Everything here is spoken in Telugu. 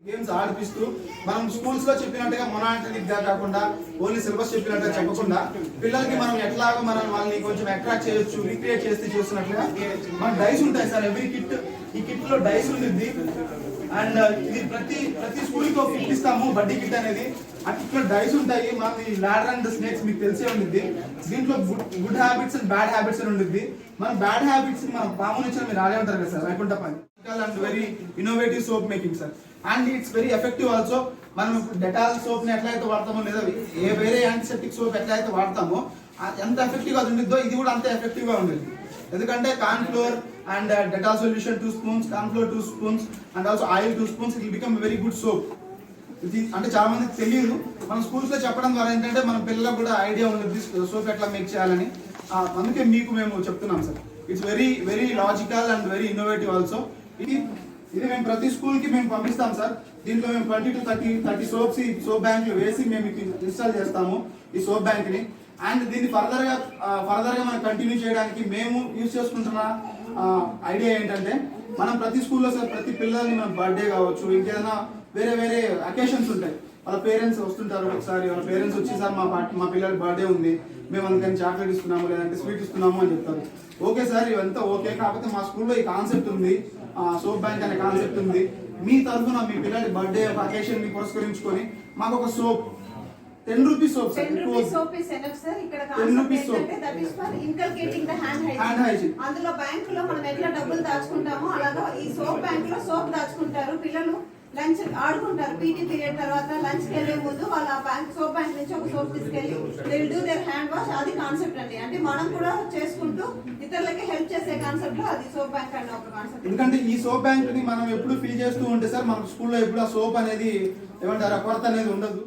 గేమ్స్ ఆడిపిస్తూ మనం స్కూల్స్ లో చెప్పినట్టుగా మొనాటరీగా కాకుండా ఓన్లీ సిలబస్ చెప్పినట్టుగా చెప్పకుండా పిల్లలకి మనం ఎట్లాగో మనం వాళ్ళని కొంచెం అట్రాక్ట్ చేయొచ్చు, రీక్రియేట్ చేస్తే చూసినట్లుగా మన డైస్ ఉంటాయి సార్. ఎవ్రీ కిట్, ఈ కిట్ లో డైస్ ఉంటుంది అండ్ ఇది ప్రతి స్కూల్ కి ఒక కిట్ ఇస్తాము, బడ్డీ కిట్ అనేది. ఆ కిట్ లో డైస్ ఉంటాయి. మనకి లాడర్ అండ్ స్నేక్స్ మీకు తెలిసే ఉంటుంది. దీంట్లో good habits and bad habits అని ఉంటుంది. మన బ్యాడ్ హ్యాబిట్స్ మనం పాము నుంచి మీరు ఆడే ఉంటారు కదా సార్, వైకుంఠ పని and very innovative soap making sir. And it's very effective also. మనం డెటాల్ సోప్ ని ఎట్లయితే వాడతామో లేదా వేరే యాంటీసెప్టిక్ సోప్ ఎట్లయితే వాడతామో ఎంత ఎఫెక్టివ్ గా ఉంటుందో ఇది కూడా అంతే ఎఫెక్టివ్ గా ఉంటుంది. ఎందుకంటే corn flour and Dettol solution 2 spoons, corn flour 2 spoons and also oil 2 spoons, it will become very good soap. ఇది అంటే చాలా మందికి తెలియదు. మన స్కూల్స్ లో చెప్పడం ద్వారా ఏంటంటే మన పిల్లలకు కూడా ఐడియా ఉంటుంది సోప్ ఎట్లా మేక్ చేయాలని. అందుకే మీకు మేము చెప్తున్నాం sir. It's very very logical and very innovative also. ఇది మేము ప్రతి స్కూల్ కి మేము పంపిస్తాం సార్. దీంట్లో మేము 20 to 30 సోప్స్ ఈ సోప్ బ్యాంక్ లో వేసి మేము ఇన్స్టాల్ చేస్తాము ఈ సోప్ బ్యాంక్ ని. అండ్ దీన్ని ఫర్దర్ గా మనం కంటిన్యూ చేయడానికి మేము యూజ్ చేసుకుంటున్న ఐడియా ఏంటంటే మనం ప్రతి స్కూల్లో సార్ ప్రతి పిల్లల్ని మన బర్త్డే కావచ్చు, ఇంకేదైనా వేరే వేరే అకేషన్స్ ఉంటాయి. వాళ్ళ పేరెంట్స్ వస్తుంటారు. ఒకసారి వాళ్ళ పేరెంట్స్ వచ్చి సార్ మా పిల్లలకి బర్త్డే ఉంది, మేము అందుకని చాక్లెట్ ఇస్తున్నాము లేదంటే స్వీట్ ఇస్తున్నాము అని చెప్తారు. ఓకే సార్, ఇవంతా ఓకే. కాకపోతే మా స్కూల్లో ఈ కాన్సెప్ట్ ఉంది, సోప్ బ్యాంక్ అనే కాన్సెప్ట్ ఉంది. మీ తరఫున మీ పిల్లడి బర్త్డే ఒక అకేషన్ ని పురస్కరించుకొని మాకు ఒక soap 10 rupees soap sir. 10 rupees soap is enough sir. ఇక్కడ కాన్సెప్ట్ ఏంటంటే that is for inculcating the hand hygiene. అందులో బ్యాంక్ లో మనం ఎట్లా డబ్బులు దాచుకుంటామో అలాగా ఈ సోప్ బ్యాంక్ లో సోప్ దాచుకుంటారు పిల్లలు. లంచ్ ఆడుకుంటారు, పీటీ పీరియడ్ తర్వాత లంచ్ కి వెళ్లే ముందు వాళ్ళ బ్యాంక్ సోప్ బ్యాంక్ నుంచి ఒక సోప్ తీసుకెళ్లి they will do their hand wash. అది కాన్సెప్ట్ అండి. అంటే మనం కూడా చేసుకుంటూ ఇతరులకి హెల్ప్ చేసే కాన్సెప్ట్ లో అది సోప్ బ్యాంక్ అనే ఒక కాన్సెప్ట్. ఎందుకంటే ఈ సోప్ బ్యాంక్ ని మనం ఎప్పుడు ఫిల్ చేస్తూ ఉంటే సార్ మన స్కూల్లో ఎప్పుడు ఆ సోప్ అనేది ఏమంటారు కొరత అనేది ఉండదు.